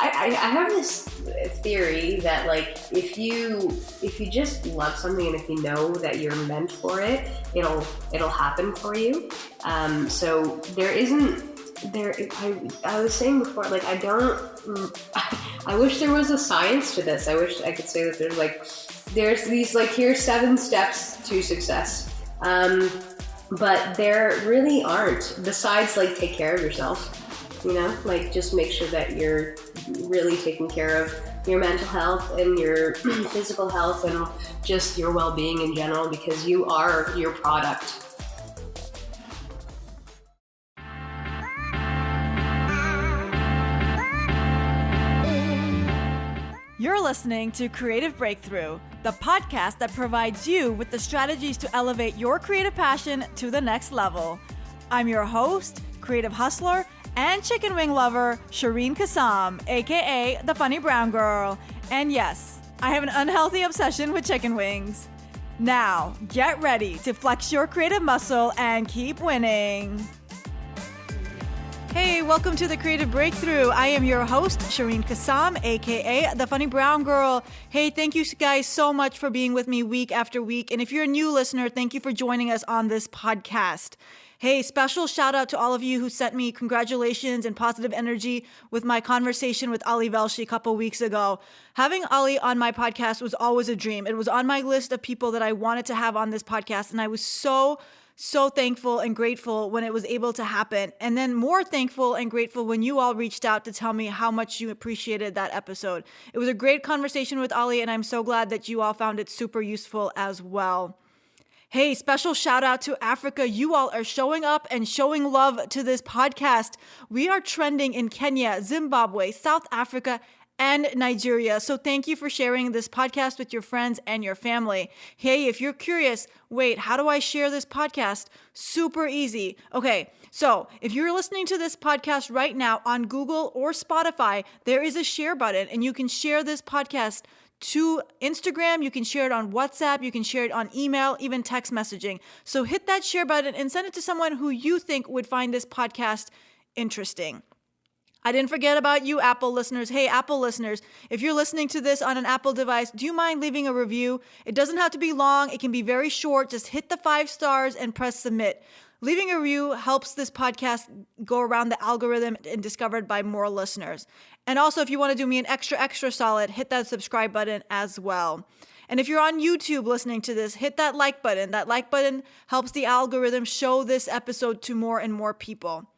I have this theory that like if you just love something and if you know that you're meant for it, it'll happen for you. So there isn't there. I was saying before, like I don't. I wish there was a science to this. I wish I could say that there's these like here's 7 steps to success. But there really aren't. Besides, like, take care of yourself. Like just make sure that you're really taking care of your mental health and your physical health and just your well-being in general, because you are your product. You're listening to Creative Breakthrough, the podcast that provides you with the strategies to elevate your creative passion to the next level. I'm your host, creative hustler, and chicken wing lover, Shireen Kassam, aka the Funny Brown Girl. And yes, I have an unhealthy obsession with chicken wings. Now, get ready to flex your creative muscle and keep winning. Hey, welcome to the Creative Breakthrough. I am your host, Shireen Kassam, aka the Funny Brown Girl. Hey, thank you guys so much for being with me week after week. And if you're a new listener, thank you for joining us on this podcast. Hey, special shout out to all of you who sent me congratulations and positive energy with my conversation with Ali Velshi a couple weeks ago. Having Ali on my podcast was always a dream. It was on my list of people that I wanted to have on this podcast, and I was so thankful and grateful when it was able to happen. And then more thankful and grateful when you all reached out to tell me how much you appreciated that episode. It was a great conversation with Ali, and I'm so glad that you all found it super useful as well. Hey, special shout out to Africa. You all are showing up and showing love to this podcast. We are trending in Kenya, Zimbabwe, South Africa, and Nigeria. So thank you for sharing this podcast with your friends and your family. Hey, if you're curious, wait, how do I share this podcast? Super easy. Okay, so if you're listening to this podcast right now on Google or Spotify, there is a share button, and you can share this podcast to Instagram, you can share it on WhatsApp, you can share it on email, even text messaging. So hit that share button and send it to someone who you think would find this podcast interesting. I didn't forget about you, Apple listeners. Hey, Apple listeners, if you're listening to this on an Apple device, do you mind leaving a review? It doesn't have to be long. It can be very short. Just hit the 5 stars and press submit. Leaving a review helps this podcast go around the algorithm and discovered by more listeners. And also, if you want to do me an extra solid, hit that subscribe button as well. And if you're on YouTube listening to this, hit that like button. That like button helps the algorithm show this episode to more and more people.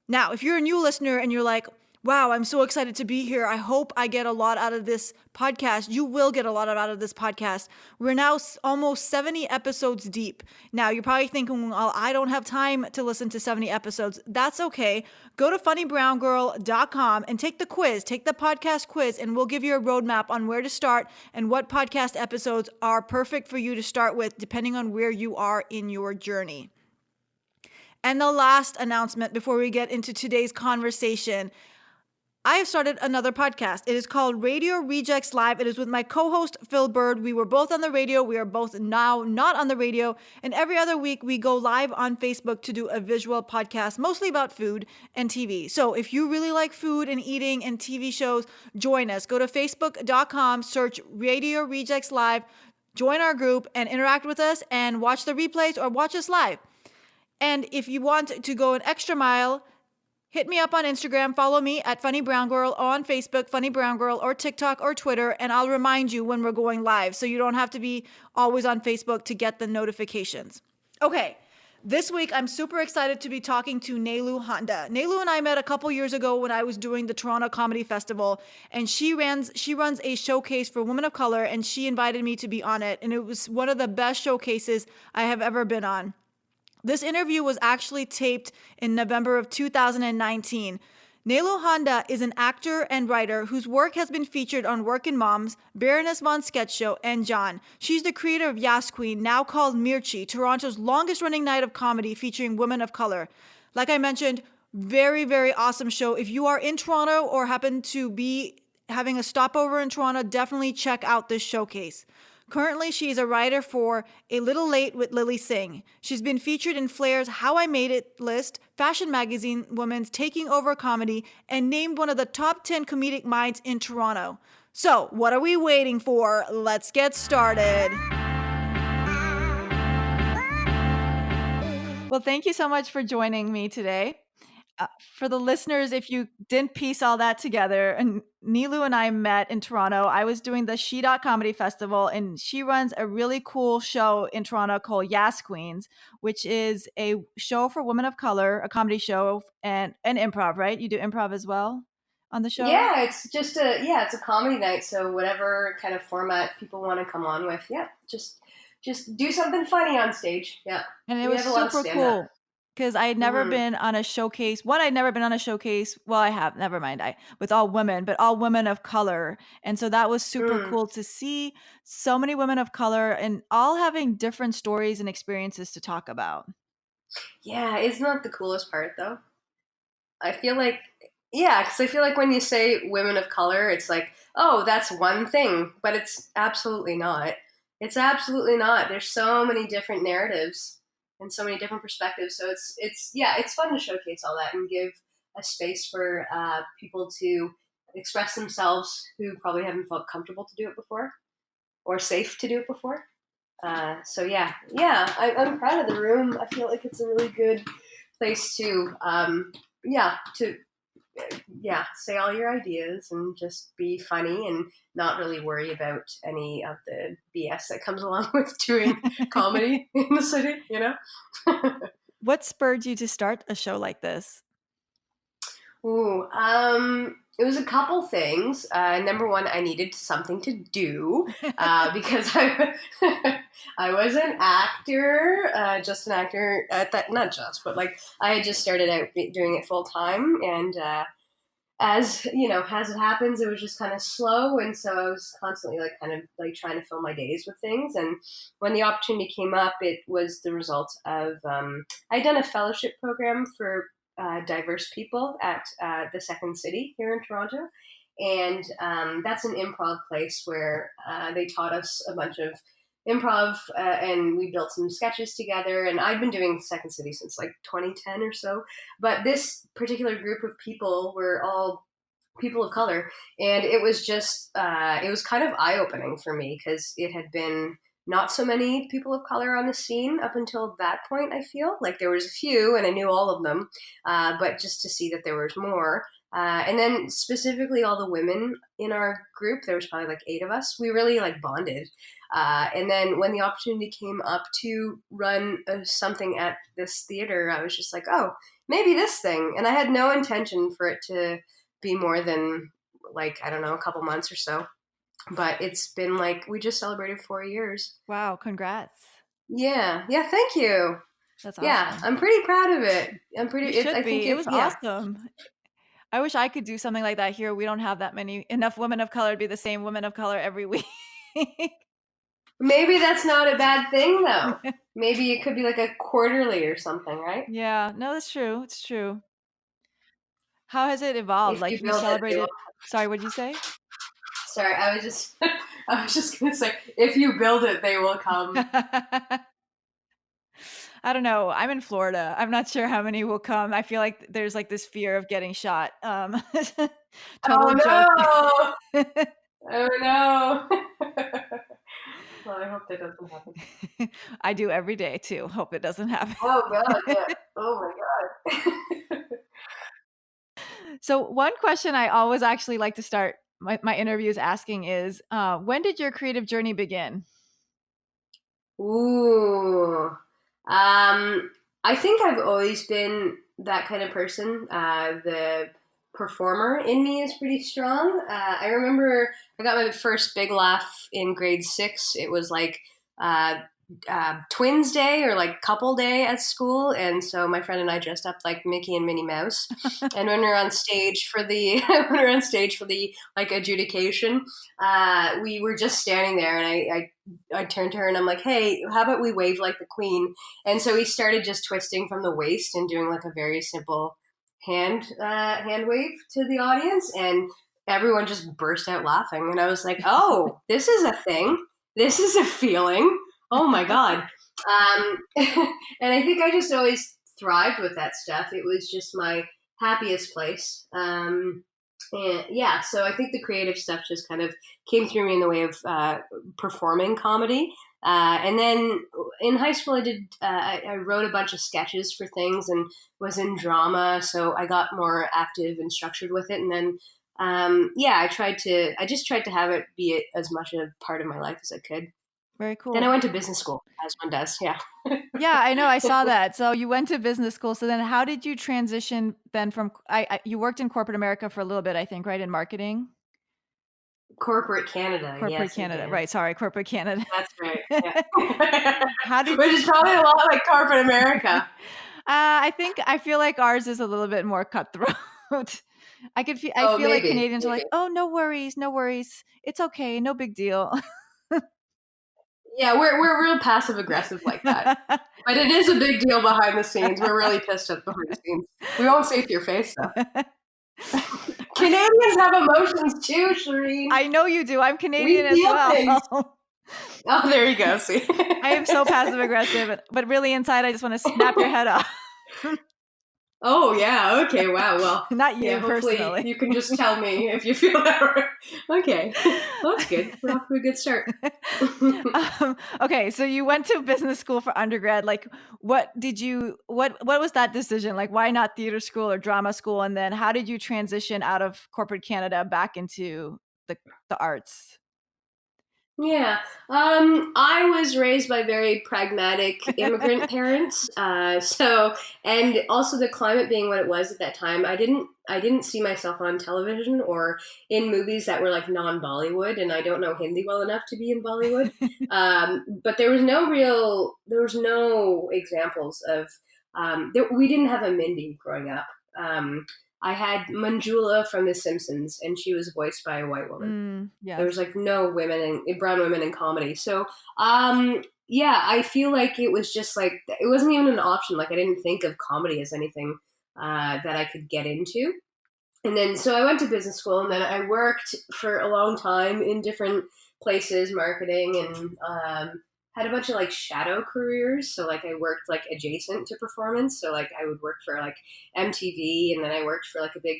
Now, if you're a new listener and you're like, wow, I'm so excited to be here. I hope I get a lot out of this podcast. You will get a lot out of this podcast. We're now almost 70 episodes deep. Now, you're probably thinking, well, I don't have time to listen to 70 episodes. That's okay. Go to funnybrown.com and take the quiz, take the podcast quiz, and we'll give you a roadmap on where to start and what podcast episodes are perfect for you to start with, depending on where you are in your journey. And the last announcement before we get into today's conversation, I have started another podcast. It is called Radio Rejects Live. It is with my co-host, Phil Bird. We were both on the radio. We are both now not on the radio. And every other week, we go live on Facebook to do a visual podcast, mostly about food and TV. So if you really like food and eating and TV shows, join us. Go to facebook.com, search Radio Rejects Live, join our group, and interact with us and watch the replays or watch us live. And if you want to go an extra mile, hit me up on Instagram, follow me at Funny Brown Girl, or on Facebook, Funny Brown Girl, or TikTok or Twitter, and I'll remind you when we're going live, so you don't have to be always on Facebook to get the notifications. Okay, this week I'm super excited to be talking to Nelu Handa. Nelu and I met a couple years ago when I was doing the Toronto Comedy Festival, and she runs a showcase for women of color, and she invited me to be on it, and it was one of the best showcases I have ever been on. This interview was actually taped in November of 2019. Nelu Handa is an actor and writer whose work has been featured on Workin Moms, Baroness Von Sketch Show, and John. She's the creator of Yas Queen, now called Mirchi, Toronto's longest-running night of comedy featuring women of color. Like I mentioned, very, very awesome show. If you are in Toronto or happen to be having a stopover in Toronto, definitely check out this showcase. Currently, she's a writer for A Little Late with Lily Singh. She's been featured in Flair's How I Made It list, Fashion Magazine Women's Taking Over Comedy, and named one of the top 10 comedic minds in Toronto. So, what are we waiting for? Let's get started. Well, thank you so much for joining me today. For the listeners, if you didn't piece all that together, and Nelu and I met in Toronto. I was doing the She Dot Comedy Festival, and she runs a really cool show in Toronto called Yas Queens, which is a show for women of color, a comedy show, and improv, right? You do improv as well on the show? Yeah, it's a comedy night. So whatever kind of format people want to come on with, yeah, just do something funny on stage. Yeah, And it we was have a lot of super stand-up. cool because I had never Mhm. been on a showcase. One, I'd never been on a showcase. Well, I have, never mind. With all women, but all women of color. And so that was super Mm. cool to see so many women of color and all having different stories and experiences to talk about. Yeah, isn't that the coolest part though? I feel like, yeah, because I feel like when you say women of color, it's like, oh, that's one thing, but it's absolutely not. It's absolutely not. There's so many different narratives and so many different perspectives. So it's fun to showcase all that and give a space for people to express themselves who probably haven't felt comfortable to do it before or safe to do it before. So I'm proud of the room. I feel like it's a really good place to yeah to say all your ideas and just be funny and not really worry about any of the BS that comes along with doing comedy in the city, you know. What spurred you to start a show like this? Ooh, it was a couple things. Number one, I needed something to do because I was an actor, just an actor at that, not just, but like I had just started out doing it full time, and as you know, as it happens, it was just kind of slow, and so I was constantly like kind of like trying to fill my days with things. And when the opportunity came up, it was the result of I'd done a fellowship program for diverse people at the Second City here in Toronto, and that's an improv place where they taught us a bunch of improv and we built some sketches together. And I've been doing Second City since like 2010 or so, but this particular group of people were all people of color, and it was just it was kind of eye-opening for me because it had been not so many people of color on the scene up until that point. I feel like there was a few and I knew all of them, but just to see that there was more, and then specifically all the women in our group, there was probably like 8 of us, we really like bonded. And then when the opportunity came up to run something at this theater, I was just like, oh, maybe this thing. And I had no intention for it to be more than like, I don't know, a couple months or so. But it's been like, we just celebrated 4 years. Wow, congrats. Yeah. Yeah. Thank you. That's Yeah. awesome. I'm pretty proud of it. You should I be. think It was awesome. I wish I could do something like that here. We don't have that many enough women of color to be the same women of color every week. Maybe that's not a bad thing though. Maybe it could be like a quarterly or something, right? Yeah, no, that's true. It's true. How has it evolved? If Like you you build it, they will. celebrated. Sorry, what did you say? Sorry, I was just gonna say, if you build it, they will come. I don't know. I'm in Florida. I'm not sure how many will come. I feel like there's like this fear of getting shot. Oh Total joke. no! Oh no! Well, I hope that doesn't happen. I do every day too. Hope it doesn't happen. Oh god, yeah. Oh my god. So one question I always actually like to start my interviews asking is, when did your creative journey begin? Ooh. I think I've always been that kind of person. The performer in me is pretty strong. I remember I got my first big laugh in grade 6. It was like uh, twins day or like couple day at school, and so my friend and I dressed up like Mickey and Minnie Mouse. And when we were on stage for the like adjudication, we were just standing there, and I turned to her and I'm like, hey, how about we wave like the queen? And so we started just twisting from the waist and doing like a very simple hand wave to the audience, and everyone just burst out laughing. And I was like, oh, this is a thing. this is a feeling. Oh my God. And I think I just always thrived with that stuff. It was just my happiest place. And yeah, so I think the creative stuff just kind of came through me in the way of performing comedy. And then in high school, I wrote a bunch of sketches for things and was in drama. So I got more active and structured with it. And then, I just tried to have it be as much a part of my life as I could. Very cool. Then I went to business school, as one does. Yeah. Yeah, I know. I saw that. So you went to business school. So then how did you transition then from, you worked in corporate America for a little bit, I think, right? In marketing? Corporate Canada. Corporate Yes, I Canada. did. Right. Sorry. Corporate Canada. That's right. Yeah. How did Which is probably a lot like corporate America. I feel like ours is a little bit more cutthroat. I feel like Canadians are like, oh, no worries, no worries. It's okay. No big deal. Yeah, we're real passive aggressive like that. But it is a big deal behind the scenes. We're really pissed off behind the scenes. We won't say it to your face though. Canadians have emotions too, Shireen. I know you do. I'm Canadian as well. Things. Oh, there you go. See, I am so passive aggressive, but really inside, I just want to snap your head off. Oh yeah. Okay. Wow. Well, not you personally. You can just tell me if you feel that way. Okay, well, that's good. We're off to a good start. Okay, so you went to business school for undergrad. Like, what was that decision? Like, why not theater school or drama school? And then how did you transition out of corporate Canada back into the arts? Yeah, I was raised by very pragmatic immigrant parents. And also the climate being what it was at that time, I didn't see myself on television or in movies that were like non-Bollywood, and I don't know Hindi well enough to be in Bollywood. But there was no examples of, we didn't have a Mindy growing up. I had Manjula from The Simpsons, and she was voiced by a white woman. Yes. There was like no brown women in comedy. So, I feel like it was just like, it wasn't even an option. Like I didn't think of comedy as anything that I could get into. And then, so I went to business school, and then I worked for a long time in different places, marketing, and had a bunch of like shadow careers. So like I worked like adjacent to performance. So like I would work for like MTV, and then I worked for like a big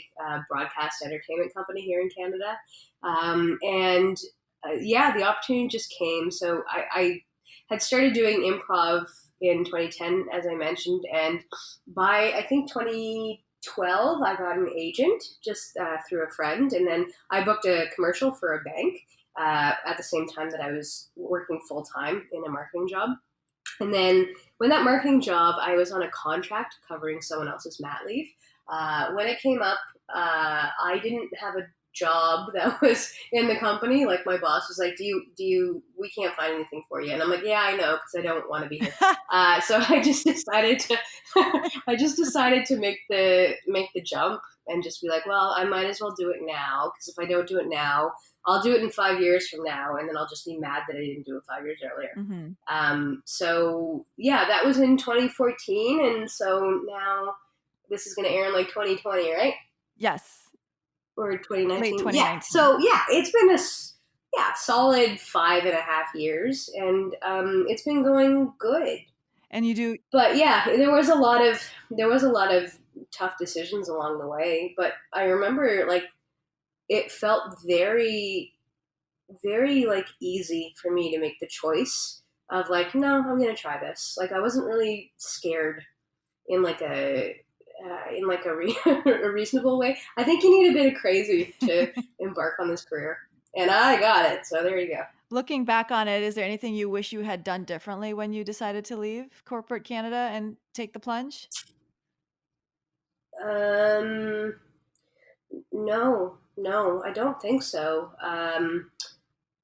broadcast entertainment company here in Canada. The opportunity just came. So I had started doing improv in 2010, as I mentioned. And by, I think, 2012, I got an agent just through a friend. And then I booked a commercial for a bank at the same time that I was working full time in a marketing job. And then when that marketing job, I was on a contract covering someone else's mat leave. When it came up, I didn't have a job that was in the company. Like my boss was like, we can't find anything for you. And I'm like, yeah, I know, because I don't want to be here. So I just decided to make the jump and just be like, well, I might as well do it now, because if I don't do it now, I'll do it in 5 years from now, and then I'll just be mad that I didn't do it 5 years earlier. Mm-hmm. So yeah, that was in 2014, and so now this is going to air in like 2020, right? Yes. Or 2019. Late 2019. Yeah. So yeah, it's been a solid 5.5 years, and it's been going good. And you do, but yeah, there was a lot of tough decisions along the way. But I remember like it felt very, very like easy for me to make the choice of like, no, I'm gonna try this. Like I wasn't really scared in like a reasonable way. I think you need a bit of crazy to embark on this career, and I got it. So there you go. Looking back on it, is there anything you wish you had done differently when you decided to leave corporate Canada and take the plunge? No, I don't think so.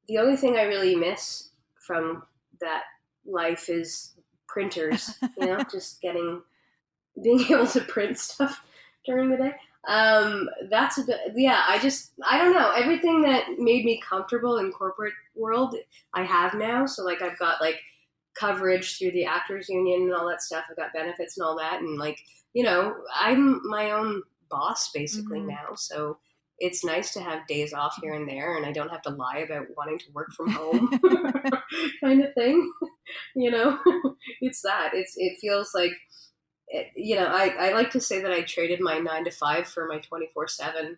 The only thing I really miss from that life is printers, just being able to print stuff during the day. That's a bit, yeah, I don't know. Everything that made me comfortable in corporate world, I have now. So like, I've got like coverage through the actors union and all that stuff. I've got benefits and all that. And like, I'm my own boss basically now. So it's nice to have days off here and there, and I don't have to lie about wanting to work from home, kind of thing. You know, it's that. It feels like, I like to say that I traded my 9 to 5 for my 24/7,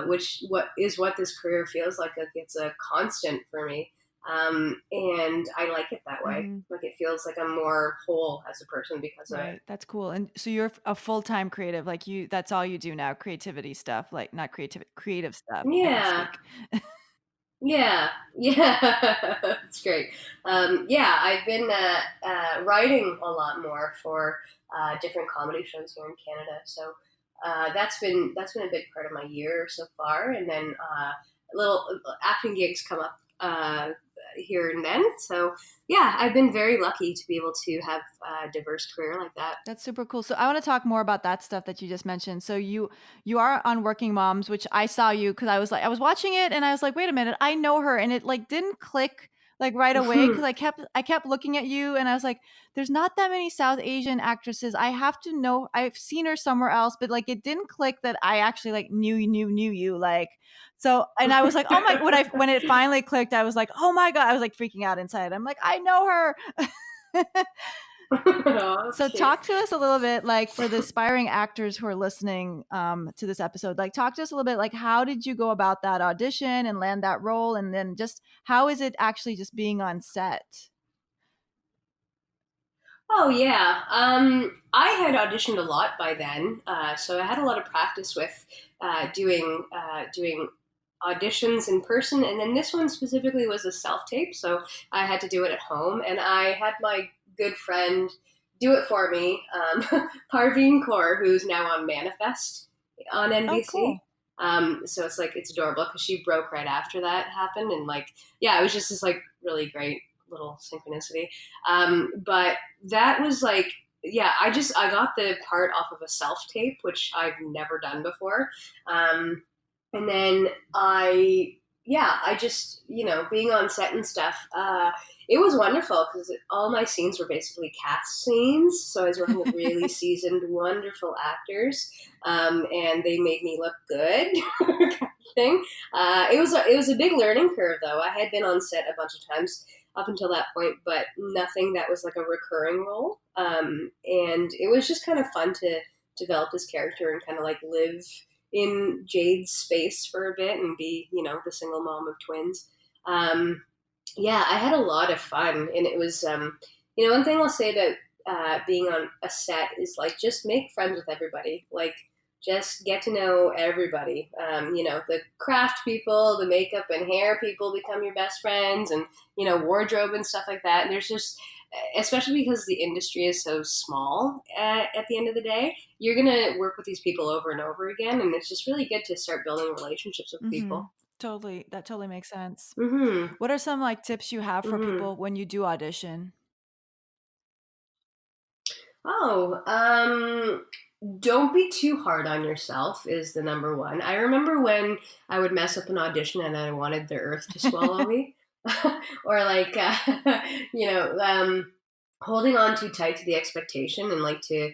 what this career feels like it's a constant for me. And I like it that way. Hmm. Like it feels like I'm more whole as a person because of it. Right. That's cool. And so you're a full-time creative, like that's all you do now, creativity stuff, like not creative stuff. I can Yeah, speak. yeah, it's great. Yeah, I've been writing a lot more for different comedy shows here in Canada. So that's been a big part of my year so far. And then little acting gigs come up here and then. So yeah, I've been very lucky to be able to have a diverse career like that. That's super cool. So I want to talk more about that stuff that you just mentioned. So you are on Working Moms, which I saw you because I was watching it and I was like, wait a minute, I know her, and it like didn't click like right away because I kept looking at you and I was like, there's not that many South Asian actresses. I have to know. I've seen her somewhere else, but like it didn't click that I actually like knew you like. So and I was like, oh my, when it finally clicked, I was like, oh my God, I was like freaking out inside. I'm like, I know her. Oh, So cute. talk to us a little bit, like for the aspiring actors who are listening to this episode, like talk to us a little bit, like how did you go about that audition and land that role? And then just how is it actually just being on set? Oh yeah, I had auditioned a lot by then, so I had a lot of practice with doing auditions in person, and then this one specifically was a self tape, so I had to do it at home, and I had my good friend do it for me, Parveen Kaur, who's now on Manifest on Oh, NBC. cool. So it's adorable because she broke right after that happened, and like yeah, it was just this like really great little synchronicity. But that was like yeah, I got the part off of a self tape, which I've never done before. And then I just, being on set and stuff, it was wonderful because all my scenes were basically cast scenes. So I was working with really seasoned, wonderful actors, and they made me look good, kind of thing. It was a big learning curve, though. I had been on set a bunch of times up until that point, but nothing that was like a recurring role. And it was just kind of fun to develop this character and kind of like live in Jade's space for a bit and be, the single mom of twins. Yeah, I had a lot of fun, and it was, one thing I'll say about being on a set is like just make friends with everybody. Like just get to know everybody. The craft people, the makeup and hair people become your best friends, and wardrobe and stuff like that. And there's just, especially because the industry is so small at the end of the day, you're gonna work with these people over and over again, and it's just really good to start building relationships with Mm-hmm. people. Totally. That totally makes sense. Hmm. What are some like tips you have for Hmm. people when you do audition? Oh, don't be too hard on yourself is the number one. I remember when I would mess up an audition and I wanted the earth to swallow me, or like, you know, holding on too tight to the expectation and like to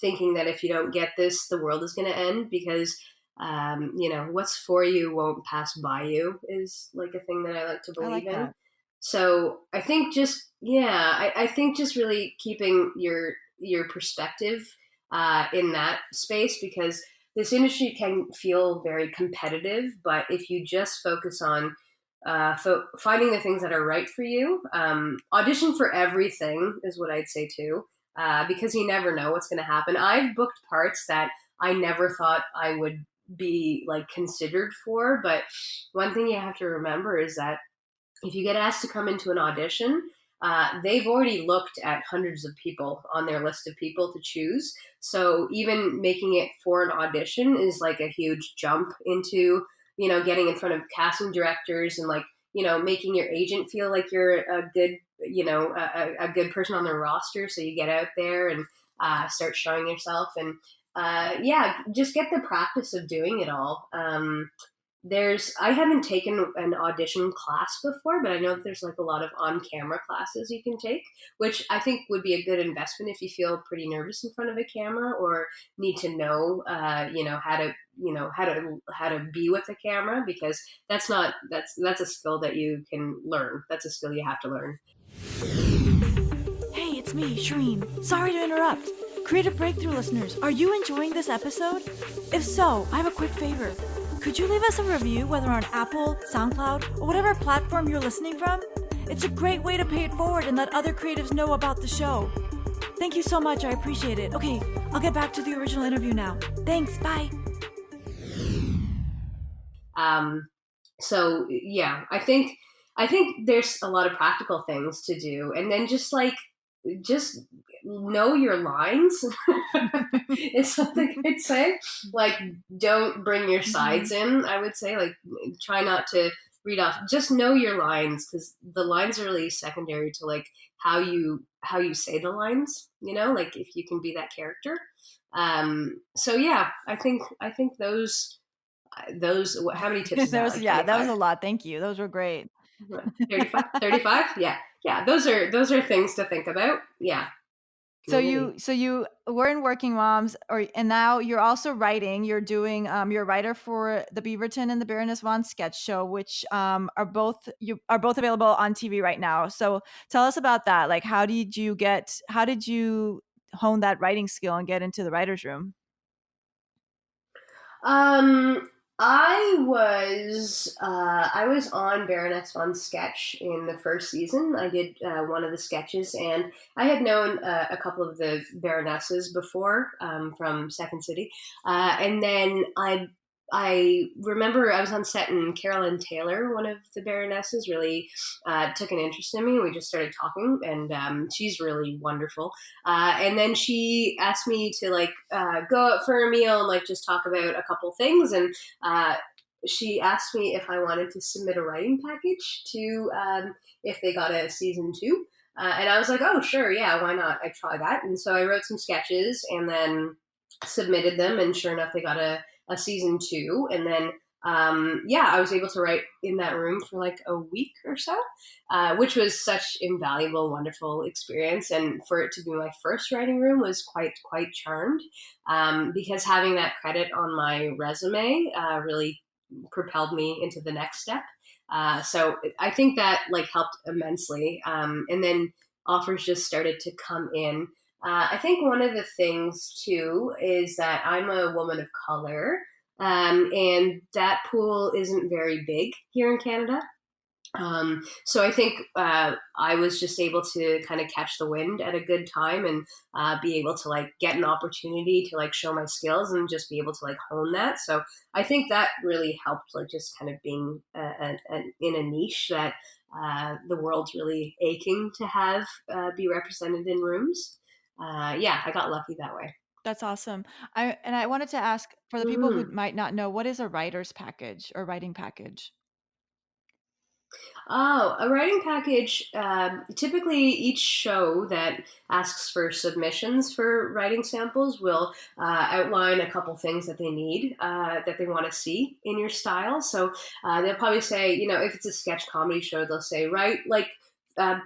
thinking that if you don't get this, the world is going to end because what's for you won't pass by you is like a thing that I like to I believe like in. that. So I think just I think just really keeping your perspective in that space because this industry can feel very competitive, but if you just focus on finding the things that are right for you, audition for everything is what I'd say too, because you never know what's going to happen. I've booked parts that I never thought I would be like considered for, but one thing you have to remember is that if you get asked to come into an audition, they've already looked at hundreds of people on their list of people to choose. So even making it for an audition is like a huge jump into, getting in front of casting directors and like, making your agent feel like you're a good, a good person on their roster. So you get out there and start showing yourself and, yeah, just get the practice of doing it all. I haven't taken an audition class before, but I know that there's like a lot of on-camera classes you can take, which I think would be a good investment if you feel pretty nervous in front of a camera or need to know, how to, how to be with the camera, because that's a skill that you can learn. That's a skill you have to learn. Hey, it's me, Shireen. Sorry to interrupt. Creative Breakthrough listeners, are you enjoying this episode? If so, I have a quick favor. Could you leave us a review, whether on Apple, SoundCloud, or whatever platform you're listening from? It's a great way to pay it forward and let other creatives know about the show. Thank you so much. I appreciate it. Okay, I'll get back to the original interview now. Thanks. Bye. So yeah, I think there's a lot of practical things to do, and then just know your lines is something I'd say. Like, don't bring your sides in. I would say, like, try not to read off. Just know your lines, because the lines are really secondary to like how you say the lines. Like if you can be that character. So yeah, I think those. How many tips is that? Like that was a lot. Thank you. Those were great. 35? 35? Yeah. Those are things to think about. Yeah. So you were in Working Moms, and now you're also writing. You're doing you're a writer for the Beaverton and the Baroness Vaughn sketch show, which are both available on TV right now. So tell us about that. Like, how did you hone that writing skill and get into the writer's room? I was on Baroness Von sketch in the first season. I did one of the sketches, and I had known a couple of the Baronesses before from Second City, and then I remember I was on set and Carolyn Taylor, one of the Baronesses, really took an interest in me. We just started talking, and she's really wonderful. And then she asked me to go out for a meal and just talk about a couple things. And she asked me if I wanted to submit a writing package to if they got a season 2. And I was like, oh, sure, yeah, why not? I'd try that. And so I wrote some sketches and then submitted them. And sure enough, they got a season 2. And then, I was able to write in that room for like a week or so, which was such invaluable, wonderful experience. And for it to be my first writing room was quite charmed, because having that credit on my resume really propelled me into the next step. So I think that helped immensely. And then offers just started to come in. I think one of the things too is that I'm a woman of color, and that pool isn't very big here in Canada. So I think I was just able to kind of catch the wind at a good time and be able to get an opportunity to show my skills and just be able to hone that. So I think that really helped, just kind of being in a niche that the world's really aching to have be represented in rooms. I got lucky that way. That's awesome. I wanted to ask, for the people who might not know, what is a writer's package or writing package? Oh, a writing package. Typically, each show that asks for submissions for writing samples will outline a couple things that they need, that they want to see in your style. So they'll probably say, if it's a sketch comedy show, they'll say, write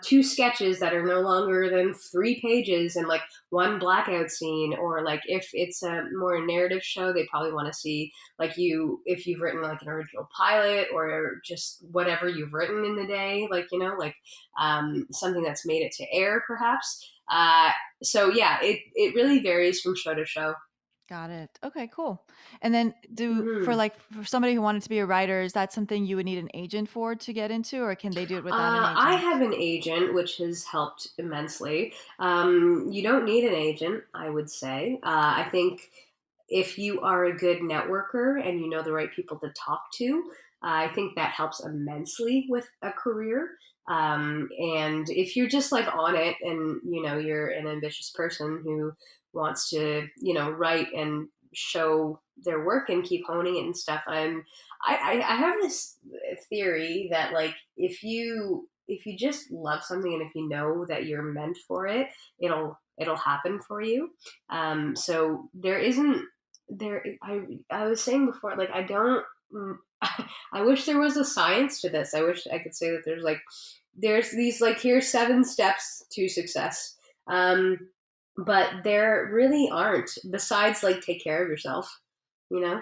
2 sketches that are no longer than 3 pages and 1 blackout scene. Or if it's a more narrative show, they probably want to see if you've written an original pilot or just whatever you've written in the day, something that's made it to air perhaps. So yeah, it really varies from show to show. Got it. Okay, cool. And then for somebody who wanted to be a writer, is that something you would need an agent for to get into, or can they do it without an agent? I have an agent, which has helped immensely. You don't need an agent, I would say. I think if you are a good networker and you know the right people to talk to, I think that helps immensely with a career. And if you're just on it and, you're an ambitious person who wants to, write and show their work and keep honing it and stuff. I have this theory that if you just love something and if you know that you're meant for it, it'll happen for you. So there isn't there. I was saying before, I wish there was a science to this. I wish I could say that there's these like here's 7 steps to success. Um, but there really aren't. Besides, like, take care of yourself.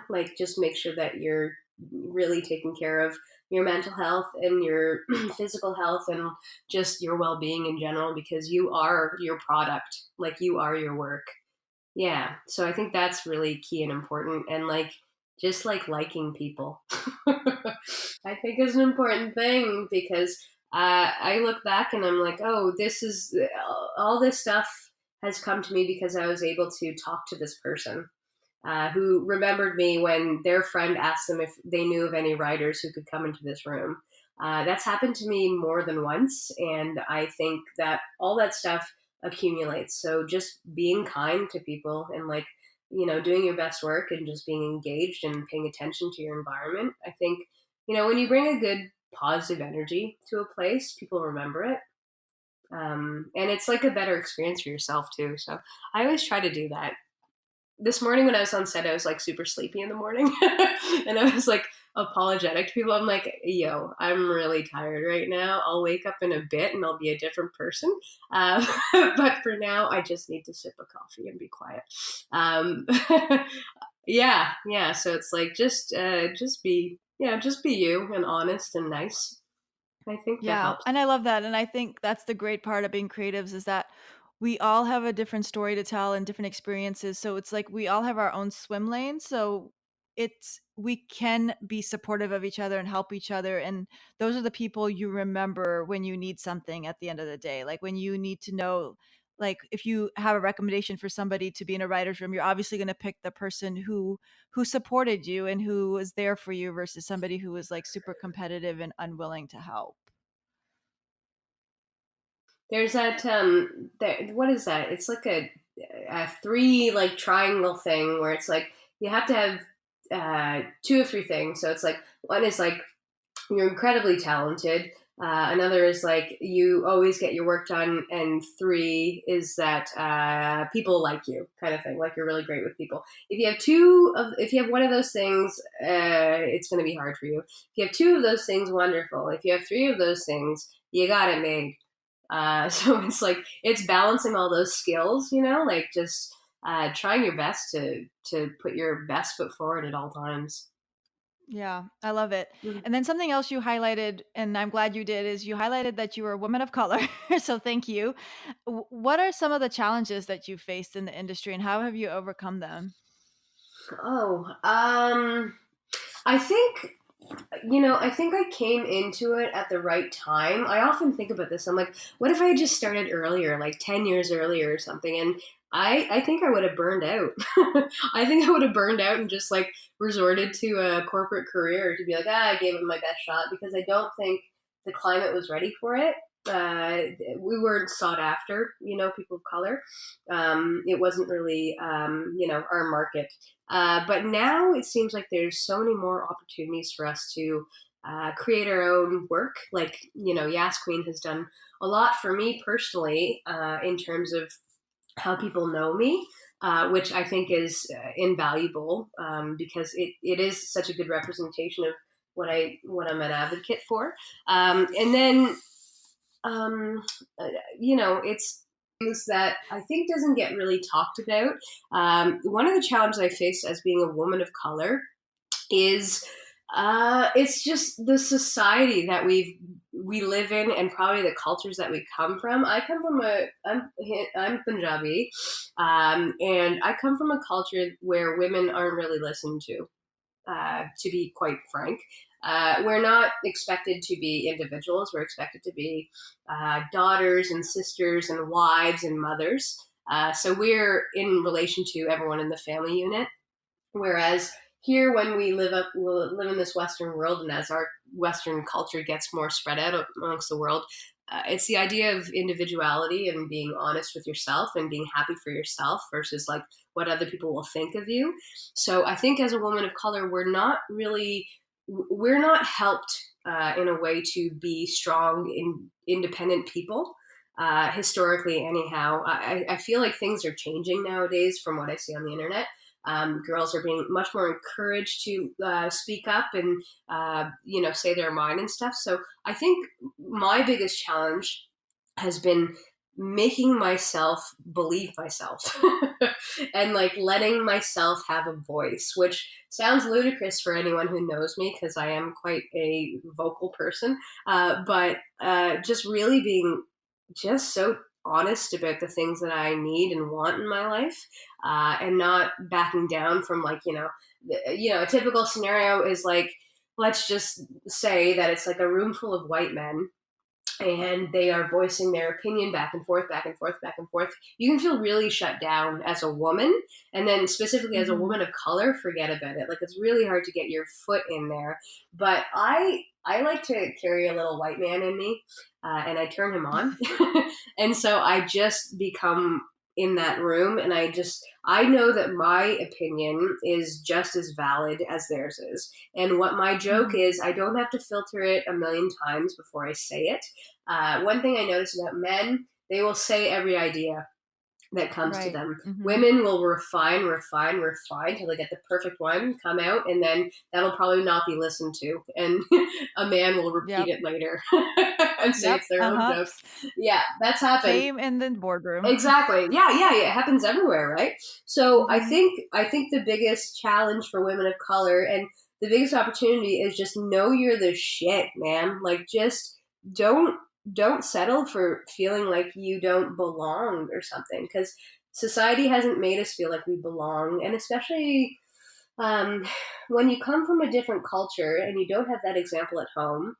Like, just make sure that you're really taking care of your mental health and your physical health and just your well-being in general, because you are your product. Like, you are your work. Yeah. So I think that's really key and important. And like, just like liking people, I think is an important thing, because I look back and I'm like, oh, this is all this stuff has come to me because I was able to talk to this person who remembered me when their friend asked them if they knew of any writers who could come into this room. That's happened to me more than once, and I think that all that stuff accumulates. So just being kind to people and like, doing your best work and just being engaged and paying attention to your environment. I think, when you bring a good positive energy to a place, people remember it. And it's like a better experience for yourself too. So I always try to do that. This morning when I was on set, I was like super sleepy in the morning and I was like apologetic to people. I'm like, yo, I'm really tired right now. I'll wake up in a bit and I'll be a different person. Uh, but for now, I just need to sip a coffee and be quiet. Um, yeah. Yeah. So it's like, just be you and honest and nice. I think that Yeah, helps. and I love that, and I think that's the great part of being creatives is that we all have a different story to tell and different experiences, so it's like we all have our own swim lane, so we can be supportive of each other and help each other, and those are the people you remember when you need something at the end of the day. Like when you need to know, like if you have a recommendation for somebody to be in a writer's room, you're obviously going to pick the person who supported you and who was there for you versus somebody who was like super competitive and unwilling to help. There's that what is that? It's like a three like triangle thing where it's like you have to have 2 or 3 things. So it's like one is like you're incredibly talented. Another is like you always get your work done, and 3 is that people like you, kind of thing. Like you're really great with people. If you have one of those things, it's going to be hard for you. If you have 2 of those things, wonderful. If you have 3 of those things, you got it made. So it's like it's balancing all those skills, like just trying your best to put your best foot forward at all times. Yeah, I love it. Mhm. And then something else you highlighted, and I'm glad you did, is you highlighted that you were a woman of color. So thank you. What are some of the challenges that you faced in the industry and how have you overcome them? Oh, I think I think I came into it at the right time. I often think about this. I'm like, what if I had just started earlier, like 10 years earlier or something? And I think I would have burned out. I think I would have burned out and just like resorted to a corporate career to be like, I gave it my best shot, because I don't think the climate was ready for it. We weren't sought after, people of color. It wasn't really, our market. But now it seems like there's so many more opportunities for us to create our own work. Like, Yas Queen has done a lot for me personally in terms of how people know me. Which I think is invaluable, because it is such a good representation of what I'm an advocate for. And then um, it's things that I think doesn't get really talked about. One of the challenges I face as being a woman of color is it's just the society that we live in, and probably the cultures that we come from. I'm Punjabi, and I come from a culture where women aren't really listened to be quite frank. We're not expected to be individuals. We're expected to be daughters and sisters and wives and mothers. So we're in relation to everyone in the family unit. Whereas here, when we live in this Western world, and as our Western culture gets more spread out amongst the world, it's the idea of individuality and being honest with yourself and being happy for yourself versus like what other people will think of you. So I think as a woman of color, we're not helped in a way to be strong, independent people. Historically, anyhow, I feel like things are changing nowadays from what I see on the internet. Girls are being much more encouraged to speak up and say their mind and stuff. So I think my biggest challenge has been making myself believe myself and like letting myself have a voice, which sounds ludicrous for anyone who knows me because I am quite a vocal person, but just really being just so honest about the things that I need and want in my life, and not backing down from like a typical scenario is like, let's just say that it's like a room full of white men and they are voicing their opinion back and forth, back and forth, back and forth. You can feel really shut down as a woman. And then specifically as a woman of color, forget about it. Like it's really hard to get your foot in there. But I like to carry a little white man in me, and I turn him on. And so I just become in that room, and I know that my opinion is just as valid as theirs is. And what my joke is, I don't have to filter it a million times before I say it. One thing I notice about men, they will say every idea that comes to them. Women will refine till they get the perfect one, come out, and then that'll probably not be listened to. And a man will repeat it later and say it's their own jokes. Yeah, that's happened. Same in the boardroom. Exactly. Yeah. It happens everywhere, right? So I think the biggest challenge for women of color and the biggest opportunity is just know you're the shit, man. Like just don't settle for feeling like you don't belong or something, because society hasn't made us feel like we belong. And especially when you come from a different culture and you don't have that example at home,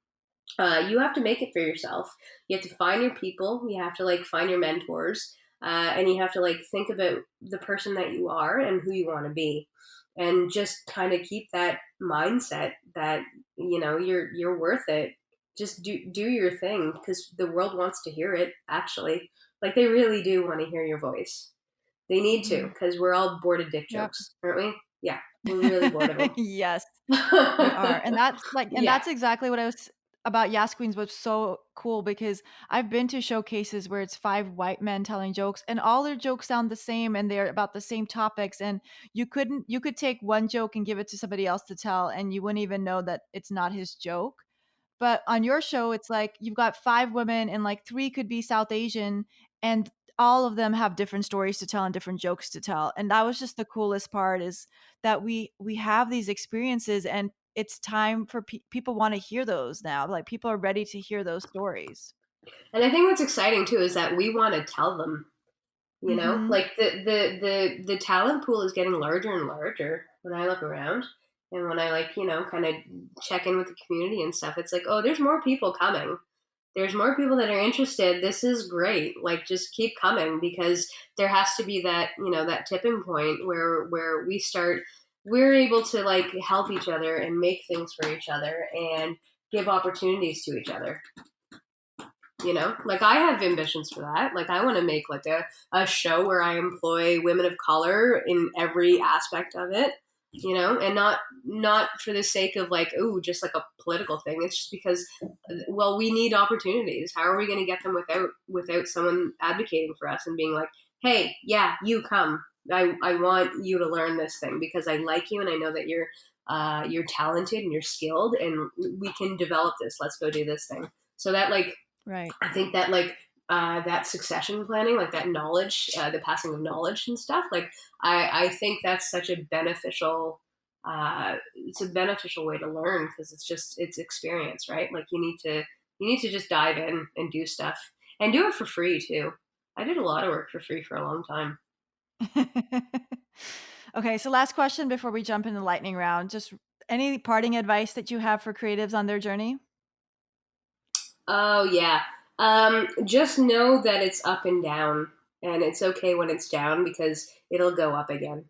you have to make it for yourself. You have to find your people. You have to like find your mentors, and you have to like think about the person that you are and who you want to be, and just kind of keep that mindset that you're worth it. Just do your thing, because the world wants to hear it. Actually, like they really do want to hear your voice. They need to, because we're all bored of dick jokes, aren't we? Yeah, we're really bored of them. Yes, we are, and that's like, and that's exactly what I was about. Yas Queens was so cool because I've been to showcases where it's 5 white men telling jokes, and all their jokes sound the same, and they're about the same topics. And you could take one joke and give it to somebody else to tell, and you wouldn't even know that it's not his joke. But on your show, it's like you've got 5 women and like 3 could be South Asian, and all of them have different stories to tell and different jokes to tell. And that was just the coolest part, is that we have these experiences, and it's time for people want to hear those now. Like people are ready to hear those stories. And I think what's exciting too is that we want to tell them, like the talent pool is getting larger and larger when I look around. And when I like, kind of check in with the community and stuff, it's like, oh, there's more people coming. There's more people that are interested. This is great. Like, just keep coming, because there has to be that, that tipping point where we're able to like help each other and make things for each other and give opportunities to each other. Like I have ambitions for that. Like I want to make like a show where I employ women of color in every aspect of it. And not for the sake of like, ooh, just like a political thing. It's just because, well, we need opportunities. How are we going to get them without someone advocating for us and being like, hey, yeah, you come. I want you to learn this thing because I like you and I know that you're talented and you're skilled and we can develop this. Let's go do this thing. So that like, right. I think that like, that succession planning, like that knowledge, the passing of knowledge and stuff. Like I think that's such a beneficial, it's a beneficial way to learn, because it's experience, right? Like you need to just dive in and do stuff and do it for free too. I did a lot of work for free for a long time. Okay. So last question before we jump into the lightning round, just any parting advice that you have for creatives on their journey? Oh yeah. Just know that it's up and down, and it's okay when it's down because it'll go up again.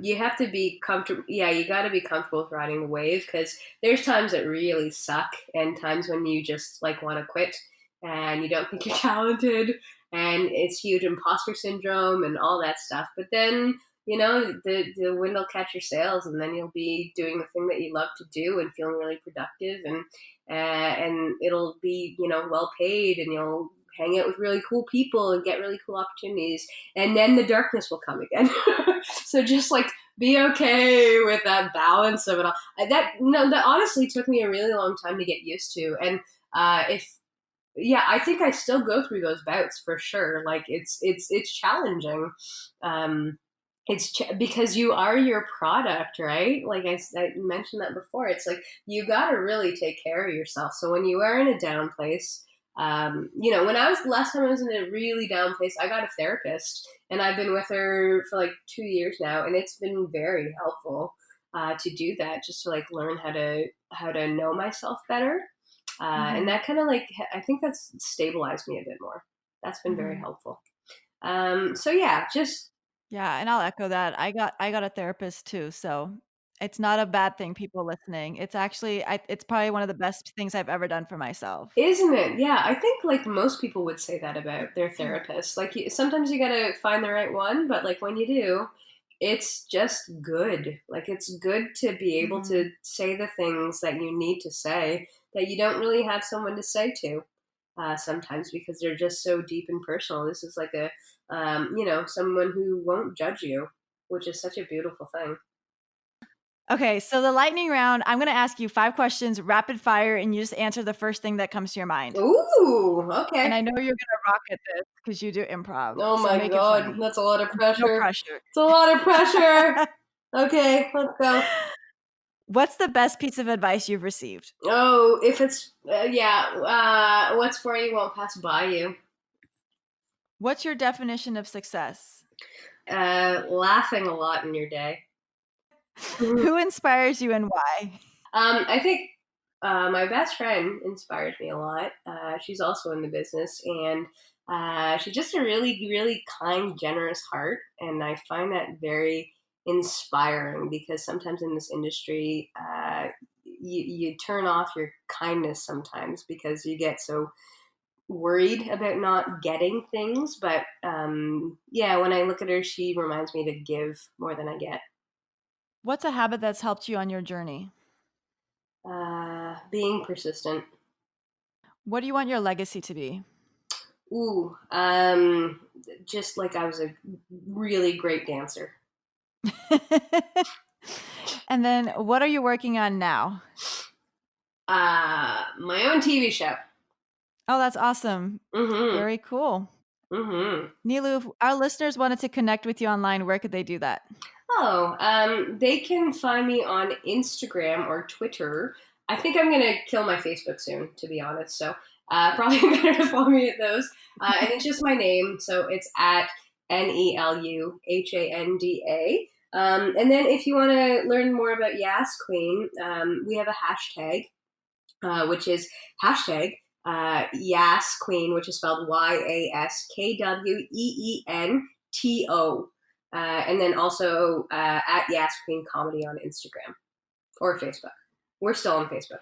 You have to be comfortable. Yeah, you got to be comfortable with riding the wave, because there's times that really suck and times when you just like want to quit and you don't think you're talented and it's huge imposter syndrome and all that stuff. But then, the wind will catch your sails and then you'll be doing the thing that you love to do and feeling really productive, and it'll be, well paid, and you'll hang out with really cool people and get really cool opportunities. And then the darkness will come again. So just like be okay with that balance of it all. That honestly took me a really long time to get used to. And I think I still go through those bouts for sure. Like it's challenging. Because you are your product, right? Like I mentioned that before. It's like you got to really take care of yourself. So when you are in a down place, when last time I was in a really down place, I got a therapist, and I've been with her for like 2 years now, and it's been very helpful to do that, just to like learn how to know myself better, and that kind of like I think that's stabilized me a bit more. That's been very helpful. Yeah, and I'll echo that. I got a therapist too, so it's not a bad thing, people listening. It's actually it's probably one of the best things I've ever done for myself. Isn't it? Yeah, I think like most people would say that about their therapist. Like sometimes you gotta find the right one, but like when you do, it's just good. Like it's good to be able to say the things that you need to say that you don't really have someone to say to sometimes, because they're just so deep and personal. This is like a someone who won't judge you, which is such a beautiful thing. Okay, so the lightning round, I'm going to ask you 5 questions, rapid fire, and you just answer the first thing that comes to your mind. Ooh, okay. And I know you're going to rock at this because you do improv. Oh my God, that's a lot of pressure. No pressure. It's a lot of pressure. Okay, let's go. What's the best piece of advice you've received? Oh, if it's, what's for you won't pass by you. What's your definition of success? Laughing a lot in your day. Who inspires you and why? I think my best friend inspires me a lot. She's also in the business, and she's just a really, really kind, generous heart. And I find that very inspiring, because sometimes in this industry, you turn off your kindness sometimes because you get so worried about not getting things. But when I look at her, she reminds me to give more than I get. What's a habit that's helped you on your journey? Being persistent. What do you want your legacy to be? Ooh, just like I was a really great dancer. And then what are you working on now? My own TV show. Oh, that's awesome. Very cool. Nelu, if our listeners wanted to connect with you online, where could they do that? They can find me on Instagram or Twitter. I think I'm going to kill my Facebook soon, to be honest. So probably better to follow me at those. And it's just my name. So it's at NeluHanda. And then if you want to learn more about Yas Queen, we have a hashtag, which is hashtag Yas Queen, which is spelled YASKWEENTO. And then also at Yas Queen Comedy on Instagram or Facebook. We're still on Facebook.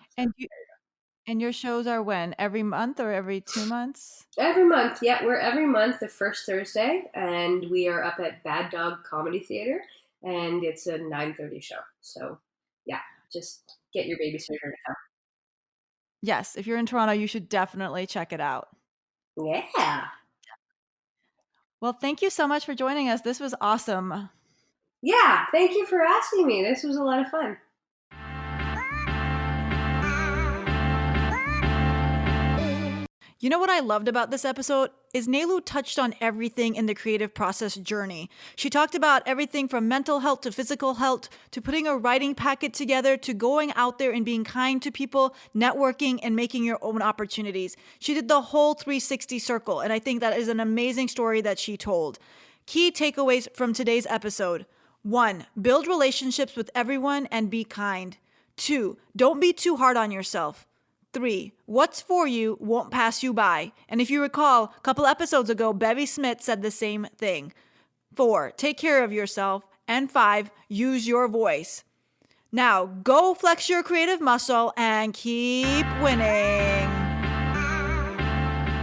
And your shows are when? Every month or every 2 months? Every month, yeah. We're every month the first Thursday, and we are up at Bad Dog Comedy Theater, and it's a 9:30 show. So, yeah, just get your babysitter to come. Yes, if you're in Toronto, you should definitely check it out. Yeah. Well, thank you so much for joining us. This was awesome. Yeah, thank you for asking me. This was a lot of fun. You know what I loved about this episode is Nelu touched on everything in the creative process journey. She talked about everything from mental health to physical health to putting a writing packet together to going out there and being kind to people, networking, and making your own opportunities. She did the whole 360 circle, and I think that is an amazing story that she told. Key takeaways from today's episode. 1. Build relationships with everyone and be kind. 2. Don't be too hard on yourself. 3. What's for you won't pass you by. And if you recall, a couple episodes ago, Bevy Smith said the same thing. 4. Take care of yourself. And 5. Use your voice. Now, go flex your creative muscle and keep winning.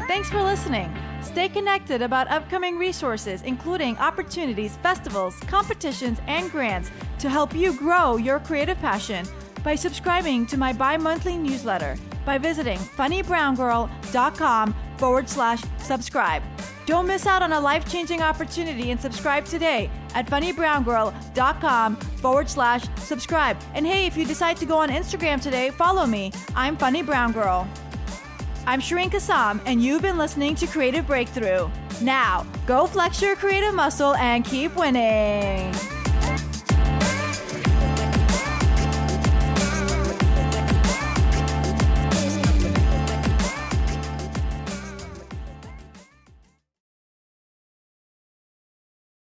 Thanks for listening. Stay connected about upcoming resources, including opportunities, festivals, competitions, and grants to help you grow your creative passion by subscribing to my bi-monthly newsletter, by visiting funnybrownGirl.com funnybrowngirl.com/subscribe. Don't miss out on a life-changing opportunity and subscribe today at funnybrowngirl.com/subscribe. And hey, if you decide to go on Instagram today, follow me. I'm Funny Brown Girl. I'm Shireen Kassam, and you've been listening to Creative Breakthrough. Now, go flex your creative muscle and keep winning.